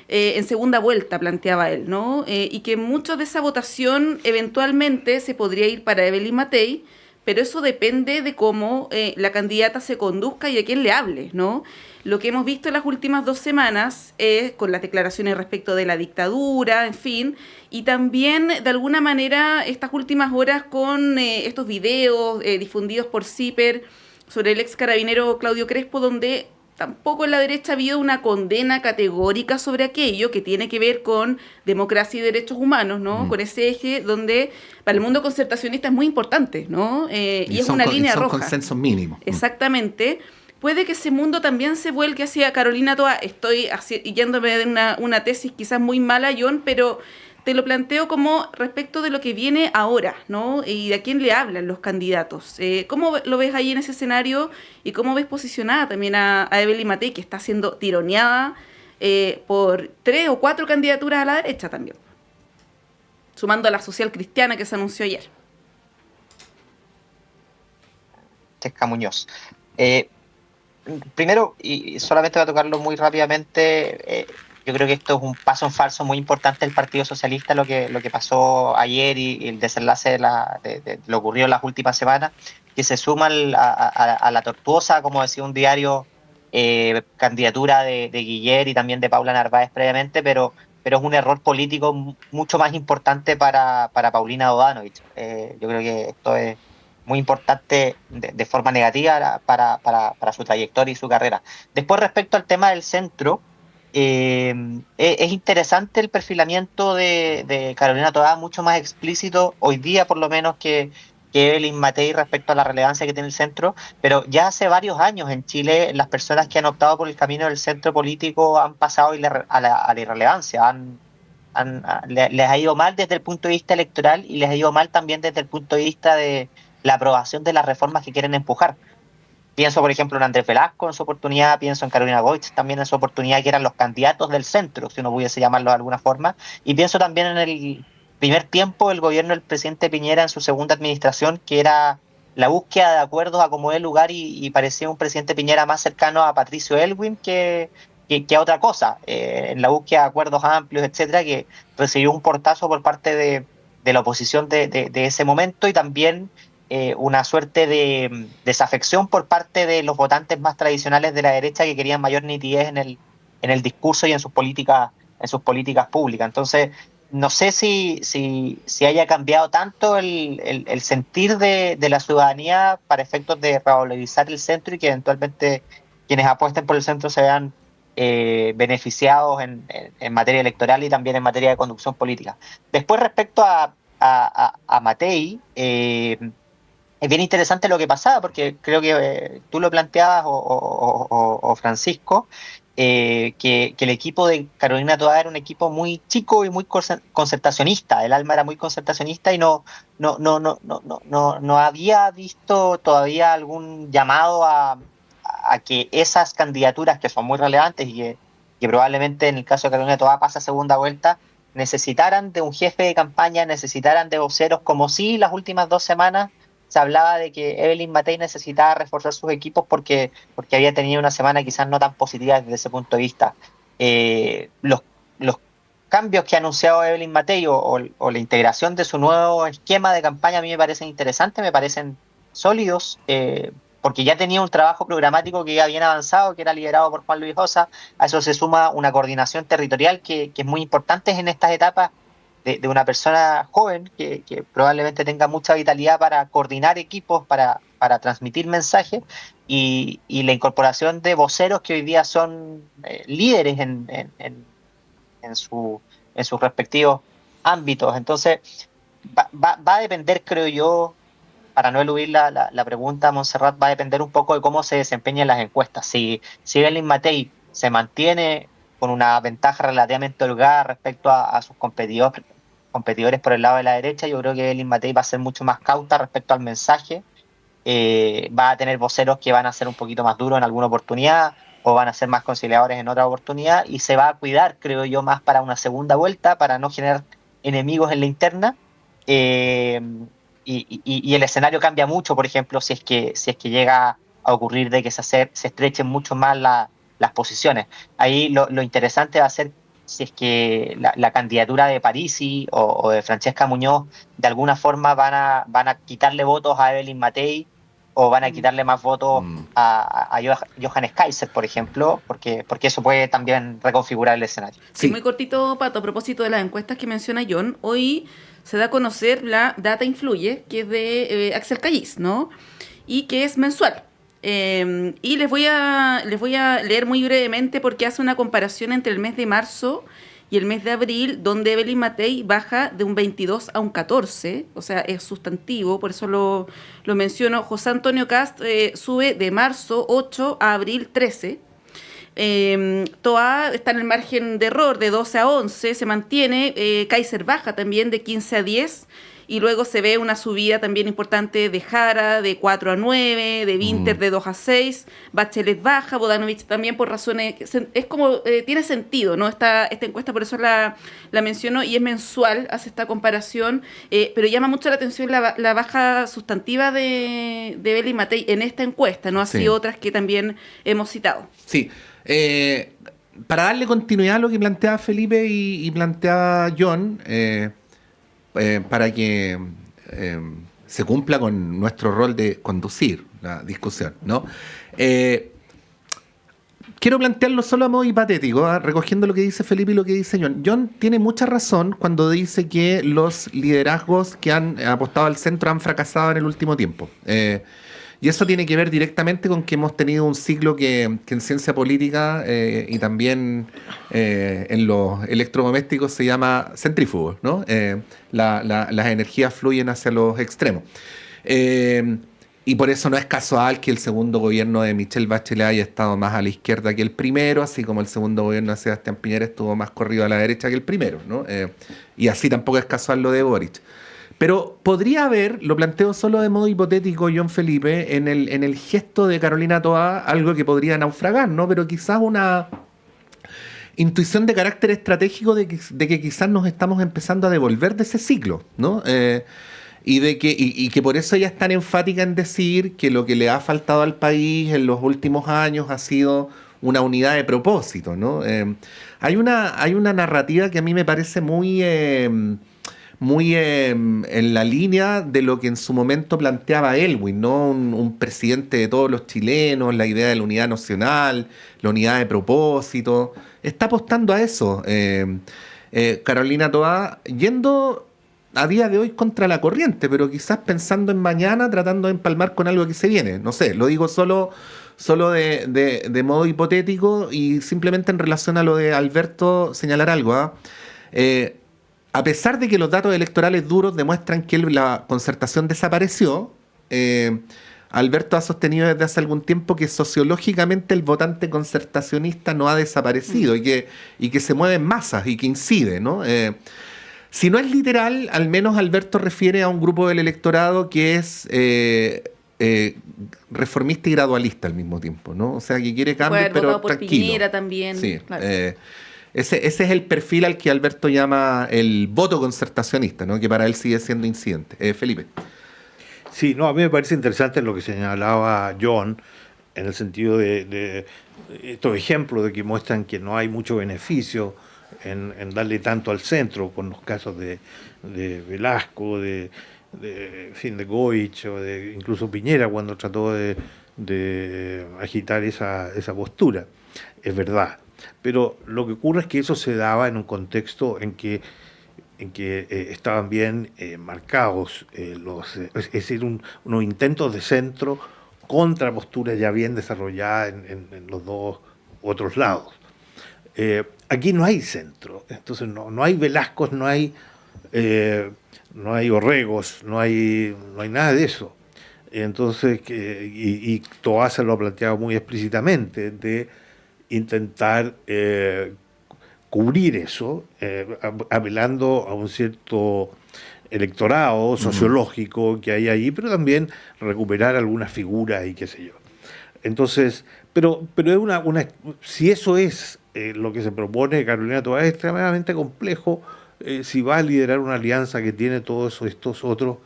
En segunda vuelta, planteaba él, ¿no? Y que mucho de esa votación eventualmente se podría ir para Evelyn Matei, pero eso depende de cómo la candidata se conduzca y a quién le hable, ¿no? Lo que hemos visto en las últimas 2 semanas es con las declaraciones respecto de la dictadura, en fin, y también de alguna manera estas últimas horas con estos videos difundidos por CIPER sobre el ex carabinero Claudio Crespo, donde tampoco en la derecha ha habido una condena categórica sobre aquello que tiene que ver con democracia y derechos humanos, ¿no? Con ese eje donde para el mundo concertacionista es muy importante, ¿no? Y es una línea roja. Son consensos mínimos. Exactamente. Puede que ese mundo también se vuelque hacia Carolina Toá. Estoy yéndome de una tesis quizás muy mala, John, pero te lo planteo como respecto de lo que viene ahora, ¿no? Y de a quién le hablan los candidatos. ¿Cómo lo ves ahí en ese escenario? Y cómo ves posicionada también a Evelyn Matei, que está siendo tironeada por 3 o 4 candidaturas a la derecha también, sumando a la social cristiana que se anunció ayer. Francesca Muñoz. Primero, y solamente voy a tocarlo muy rápidamente, yo creo que esto es un paso en falso muy importante del Partido Socialista, lo que pasó ayer y el desenlace de lo ocurrido en las últimas semanas, que se suma a la tortuosa, como decía un diario, candidatura de Guiller y también de Paula Narváez previamente, pero es un error político mucho más importante para Paulina Bodanovich. Yo creo que esto es muy importante de forma negativa para su trayectoria y su carrera. Después, respecto al tema del centro, es interesante el perfilamiento de Carolina Toá, mucho más explícito hoy día por lo menos que Evelyn Matei respecto a la relevancia que tiene el centro, pero ya hace varios años en Chile las personas que han optado por el camino del centro político han pasado a la irrelevancia, les ha ido mal desde el punto de vista electoral y les ha ido mal también desde el punto de vista de la aprobación de las reformas que quieren empujar. Pienso, por ejemplo, en Andrés Velasco en su oportunidad, pienso en Carolina Goich también en su oportunidad, que eran los candidatos del centro, si uno pudiese llamarlo de alguna forma, y pienso también en el primer tiempo del gobierno del presidente Piñera en su segunda administración, que era la búsqueda de acuerdos a como dé lugar y parecía un presidente Piñera más cercano a Patricio Elwin que a otra cosa, en la búsqueda de acuerdos amplios, etcétera, que recibió un portazo por parte de la oposición de ese momento y también una suerte de desafección por parte de los votantes más tradicionales de la derecha que querían mayor nitidez en el discurso y en sus políticas públicas. Entonces, no sé si haya cambiado tanto el sentir de la ciudadanía para efectos de revalorizar el centro y que eventualmente quienes apuesten por el centro se vean beneficiados en materia electoral y también en materia de conducción política. Después, respecto a Matei, es bien interesante lo que pasaba, porque creo que tú lo planteabas, o Francisco, que el equipo de Carolina Toá era un equipo muy chico y muy concertacionista. El alma era muy concertacionista y no había visto todavía algún llamado a que esas candidaturas que son muy relevantes y que probablemente en el caso de Carolina Toá pasa a segunda vuelta, necesitaran de un jefe de campaña, necesitaran de voceros, como si las últimas 2 semanas se hablaba de que Evelyn Matei necesitaba reforzar sus equipos porque había tenido una semana quizás no tan positiva desde ese punto de vista. Los cambios que ha anunciado Evelyn Matei o la integración de su nuevo esquema de campaña a mí me parecen interesantes, me parecen sólidos, porque ya tenía un trabajo programático que ya bien avanzado, que era liderado por Juan Luis Hossa. A eso se suma una coordinación territorial que es muy importante en estas etapas de una persona joven que probablemente tenga mucha vitalidad para coordinar equipos, para transmitir mensajes y la incorporación de voceros que hoy día son líderes en sus respectivos ámbitos. Entonces va a depender, creo yo, para no eludir la pregunta, Montserrat, va a depender un poco de cómo se desempeñan las encuestas. Si Evelyn Matei se mantiene con una ventaja relativamente holgada respecto a sus competidores por el lado de la derecha, yo creo que Evelyn Matei va a ser mucho más cauta respecto al mensaje, va a tener voceros que van a ser un poquito más duros en alguna oportunidad o van a ser más conciliadores en otra oportunidad y se va a cuidar, creo yo, más para una segunda vuelta, para no generar enemigos en la interna, y el escenario cambia mucho, por ejemplo, si es que llega a ocurrir de que se estrechen mucho más las posiciones. Ahí lo interesante va a ser si es que la candidatura de Parisi o de Francesca Muñoz de alguna forma van a quitarle votos a Evelyn Matei o van a quitarle más votos a Johannes Kaiser, por ejemplo, porque eso puede también reconfigurar el escenario. Sí, muy cortito, Pato, a propósito de las encuestas que menciona John, hoy se da a conocer la Data Influye, que es de Axel Callis, ¿no? Y que es mensual. Y les voy a leer muy brevemente porque hace una comparación entre el mes de marzo y el mes de abril, donde Evelyn Matei baja de un 22 a un 14, o sea, es sustantivo, por eso lo menciono. José Antonio Cast sube de marzo 8 a abril 13. Toa está en el margen de error de 12 a 11, se mantiene. Kaiser baja también de 15 a 10. Y luego se ve una subida también importante de Jara de 4 a 9, de Winter de 2 a 6, Bachelet baja, Bodanovich también por razones, es como, tiene sentido, ¿no? Esta encuesta, por eso la menciono, y es mensual, hace esta comparación, pero llama mucho la atención la baja sustantiva de Evelyn Matei en esta encuesta, no así otras que también hemos citado. Sí, para darle continuidad a lo que planteaba Felipe y planteaba John, para que se cumpla con nuestro rol de conducir la discusión, ¿no? Quiero plantearlo solo a modo hipotético, recogiendo lo que dice Felipe y lo que dice John. John tiene mucha razón cuando dice que los liderazgos que han apostado al centro han fracasado en el último tiempo. Y eso tiene que ver directamente con que hemos tenido un ciclo que en ciencia política y también en los electrodomésticos se llama centrífugo, ¿no? Las energías fluyen hacia los extremos. Y por eso no es casual que el segundo gobierno de Michelle Bachelet haya estado más a la izquierda que el primero, así como el segundo gobierno de Sebastián Piñera estuvo más corrido a la derecha que el primero, ¿no? Y así tampoco es casual lo de Boric. Pero podría haber, lo planteo solo de modo hipotético, John Felipe, en el gesto de Carolina Toá, algo que podría naufragar, ¿no? Pero quizás una intuición de carácter estratégico de que quizás nos estamos empezando a devolver de ese ciclo, ¿no? Y que por eso ella es tan enfática en decir que lo que le ha faltado al país en los últimos años ha sido una unidad de propósito, ¿no? Hay una narrativa que a mí me parece muy en la línea de lo que en su momento planteaba Elwin, ¿no? Un presidente de todos los chilenos, la idea de la unidad nacional, la unidad de propósito. Está apostando a eso. Carolina Toá, yendo a día de hoy contra la corriente, pero quizás pensando en mañana, tratando de empalmar con algo que se viene. No sé, lo digo solo de modo hipotético y simplemente en relación a lo de Alberto señalar algo, a pesar de que los datos electorales duros demuestran que la concertación desapareció, Alberto ha sostenido desde hace algún tiempo que sociológicamente el votante concertacionista no ha desaparecido y que se mueve en masas y que incide, ¿no? Si no es literal, al menos Alberto refiere a un grupo del electorado que es reformista y gradualista al mismo tiempo, ¿no? O sea, que quiere cambios, pero por tranquilo. Piñera también. Sí, claro. Ese es el perfil al que Alberto llama el voto concertacionista, ¿no? Que para él sigue siendo incidente. Felipe. Sí, no, a mí me parece interesante lo que señalaba John, en el sentido de estos ejemplos de que muestran que no hay mucho beneficio en darle tanto al centro, con los casos de Velasco, de Goich, o de incluso Piñera cuando trató de agitar esa postura. Es verdad. Pero lo que ocurre es que eso se daba en un contexto en que estaban bien marcados es decir, unos intentos de centro contra posturas ya bien desarrolladas en los dos otros lados. Aquí no hay centro, entonces no hay Velascos, no hay Orregos, no hay nada de eso. Entonces, y Toá se lo ha planteado muy explícitamente, de intentar cubrir eso, apelando a un cierto electorado sociológico que hay ahí, pero también recuperar algunas figuras y qué sé yo. Entonces, pero es si eso es lo que se propone Carolina Toá, es extremadamente complejo si va a liderar una alianza que tiene todos estos otros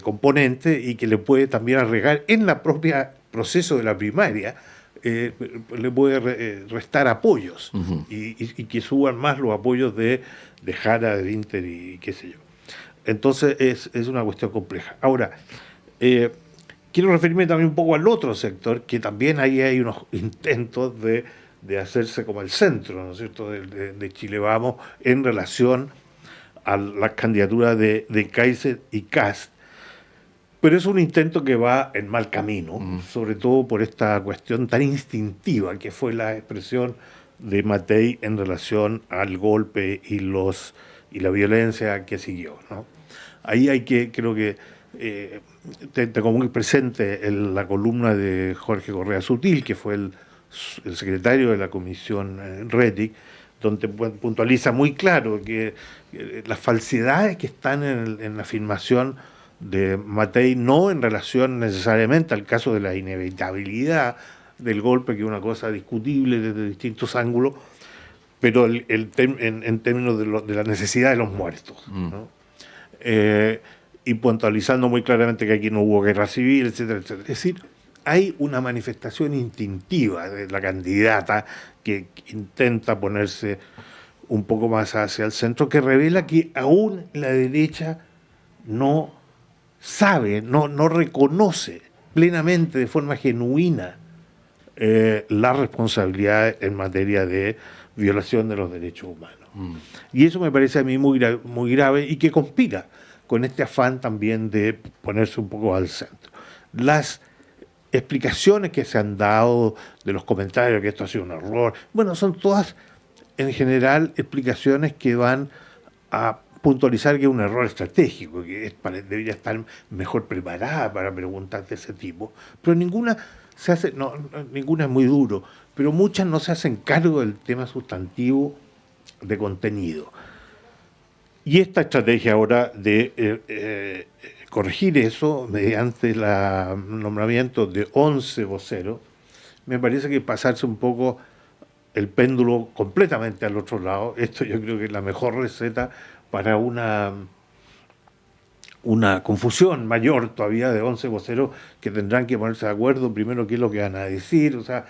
componente y que le puede también arriesgar en la propia proceso de la primaria, le puede restar apoyos y que suban más los apoyos de Jara, de Winter y qué sé yo. Entonces es una cuestión compleja. Ahora, quiero referirme también un poco al otro sector, que también ahí hay unos intentos de hacerse como el centro, ¿no es cierto?, de Chile Vamos en relación a las candidaturas de Kaiser y Kast. Pero es un intento que va en mal camino, sobre todo por esta cuestión tan instintiva que fue la expresión de Matei en relación al golpe y la violencia que siguió, ¿no? Ahí hay que, creo que, tengo muy presente la columna de Jorge Correa Sutil, que fue el secretario de la comisión Rettig, donde puntualiza muy claro que las falsedades que están en la afirmación de Matei, no en relación necesariamente al caso de la inevitabilidad del golpe, que es una cosa discutible desde distintos ángulos, pero en términos de la necesidad de los muertos, ¿no? Y puntualizando muy claramente que aquí no hubo guerra civil, etcétera, etcétera. Es decir, hay una manifestación instintiva de la candidata que intenta ponerse un poco más hacia el centro, que revela que aún la derecha no sabe, no reconoce plenamente, de forma genuina, la responsabilidad en materia de violación de los derechos humanos. Y eso me parece a mí muy grave y que conspira con este afán también de ponerse un poco al centro. Las explicaciones que se han dado de los comentarios, que esto ha sido un error, bueno, son todas en general explicaciones que van a puntualizar que es un error estratégico, que debería estar mejor preparada para preguntas de ese tipo, pero ninguna se hace, ninguna es muy duro, pero muchas no se hacen cargo del tema sustantivo de contenido. Y esta estrategia ahora de corregir eso mediante el nombramiento de 11 voceros, me parece que pasarse un poco el péndulo completamente al otro lado. Esto yo creo que es la mejor receta para una confusión mayor todavía de 11 voceros que tendrán que ponerse de acuerdo primero qué es lo que van a decir. O sea,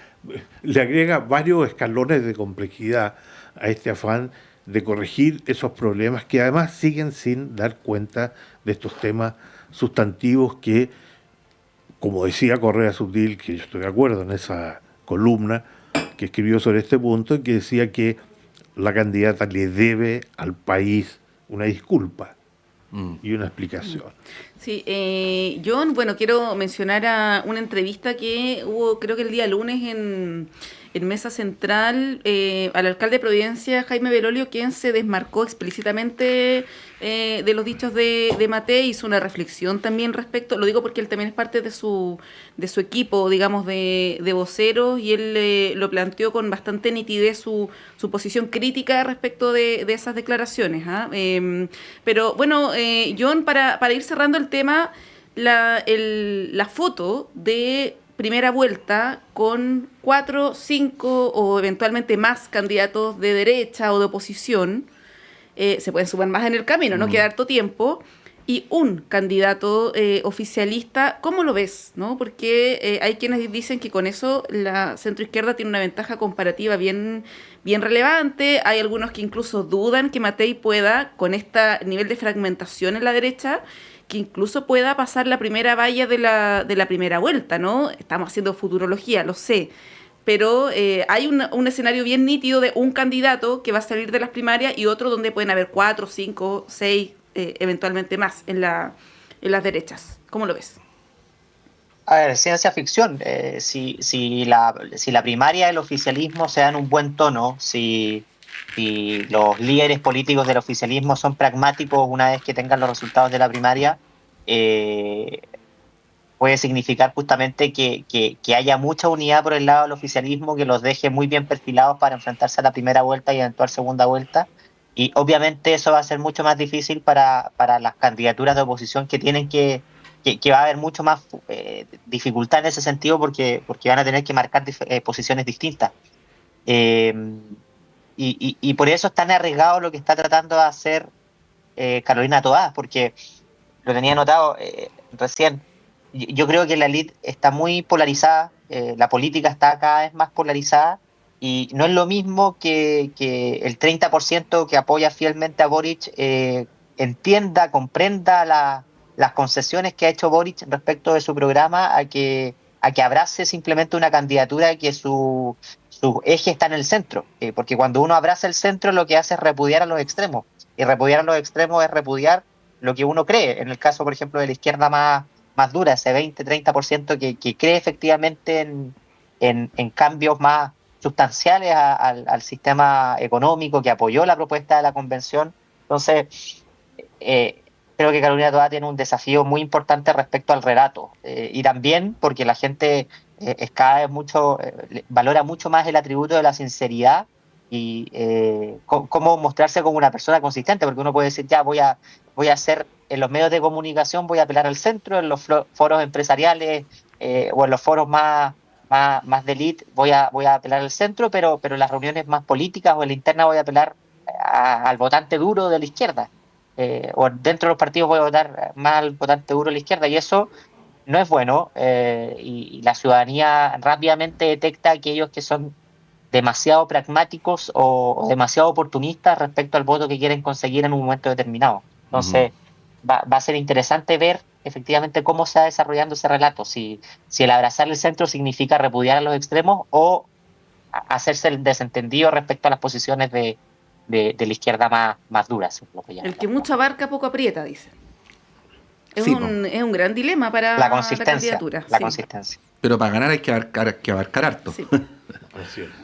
le agrega varios escalones de complejidad a este afán de corregir esos problemas que además siguen sin dar cuenta de estos temas sustantivos que, como decía Correa Sutil, que yo estoy de acuerdo en esa columna que escribió sobre este punto, que decía que la candidata le debe al país una disculpa y una explicación. Sí, John, bueno, quiero mencionar a una entrevista que hubo, creo que el día lunes en Mesa Central, al alcalde de Providencia, Jaime Belolio, quien se desmarcó explícitamente de los dichos de Matei, hizo una reflexión también respecto, lo digo porque él también es parte de su equipo, digamos, de voceros, y él lo planteó con bastante nitidez su posición crítica respecto de esas declaraciones. Pero bueno, John, para ir cerrando el tema, la foto de primera vuelta con 4, 5 o eventualmente más candidatos de derecha o de oposición, se pueden sumar más en el camino, no queda harto tiempo, y un candidato oficialista. ¿Cómo lo ves? ¿No? Porque hay quienes dicen que con eso la centroizquierda tiene una ventaja comparativa bien relevante. Hay algunos que incluso dudan que Matei pueda, con este nivel de fragmentación en la derecha, que incluso pueda pasar la primera valla de la primera vuelta, ¿no? Estamos haciendo futurología, lo sé, pero hay un escenario bien nítido de un candidato que va a salir de las primarias y otro donde pueden haber 4, 5, 6, eventualmente más en las derechas. ¿Cómo lo ves? A ver, ciencia ficción. Si la primaria del oficialismo se da en un buen tono, si los líderes políticos del oficialismo son pragmáticos una vez que tengan los resultados de la primaria, puede significar justamente que haya mucha unidad por el lado del oficialismo, que los deje muy bien perfilados para enfrentarse a la primera vuelta y eventual segunda vuelta. Y obviamente eso va a ser mucho más difícil para las candidaturas de oposición, que tienen que va a haber mucho más dificultad en ese sentido, porque van a tener que marcar posiciones distintas. Y por eso es tan arriesgado lo que está tratando de hacer Carolina Toá, porque lo tenía anotado recién. Yo creo que la élite está muy polarizada, la política está cada vez más polarizada, y no es lo mismo que el 30% que apoya fielmente a Boric entienda, comprenda las concesiones que ha hecho Boric respecto de su programa, a que abrace simplemente una candidatura que su eje está en el centro, porque cuando uno abraza el centro lo que hace es repudiar a los extremos, y repudiar a los extremos es repudiar lo que uno cree. En el caso, por ejemplo, de la izquierda más dura, ese 20-30% que cree efectivamente en cambios más sustanciales al sistema económico, que apoyó la propuesta de la convención. Entonces, creo que Carolina Toá tiene un desafío muy importante respecto al relato, y también porque la gente es cada vez valora mucho más el atributo de la sinceridad y cómo mostrarse como una persona consistente, porque uno puede decir, ya voy a hacer en los medios de comunicación, voy a apelar al centro, en los foros empresariales o en los foros más de élite voy a apelar al centro, pero en las reuniones más políticas o en la interna voy a apelar al votante duro de la izquierda, o dentro de los partidos voy a votar más al votante duro de la izquierda, y eso no es bueno, y la ciudadanía rápidamente detecta aquellos que son demasiado pragmáticos o demasiado oportunistas respecto al voto que quieren conseguir en un momento determinado. Entonces, va a ser interesante ver efectivamente cómo se va desarrollando ese relato, si el abrazar el centro significa repudiar a los extremos o hacerse el desentendido respecto a las posiciones de la izquierda más duras. El que mucho abarca, poco aprieta, dice. Es Sí, un gran dilema para la consistencia, candidatura. la Sí. consistencia. Pero para ganar hay que abarcar harto. Sí.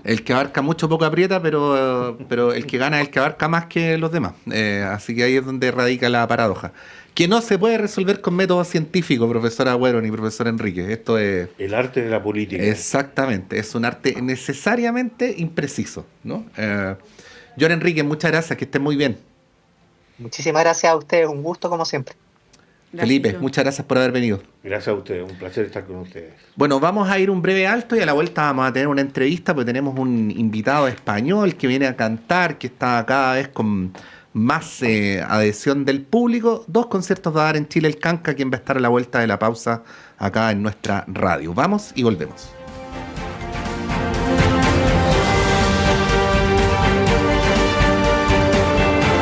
El que abarca mucho poco aprieta, pero el que gana es el que abarca más que los demás. Así que ahí es donde radica la paradoja. Que no se puede resolver con métodos científicos, profesor Agüero ni profesor Enrique. Esto es... El arte de la política. Exactamente, es un arte necesariamente impreciso, ¿no? John Enrique, muchas gracias, que estén muy bien. Muchísimas gracias a ustedes, un gusto como siempre. Gracias, Felipe, John. muchas gracias por haber venido. Gracias a ustedes, un placer estar con ustedes. Bueno, vamos a ir un breve alto y a la vuelta vamos a tener una entrevista porque tenemos un invitado español que viene a cantar, que está cada vez con más adhesión del público. 2 conciertos va a dar en Chile el Canca, quien va a estar a la vuelta de la pausa acá en nuestra radio. Vamos y volvemos.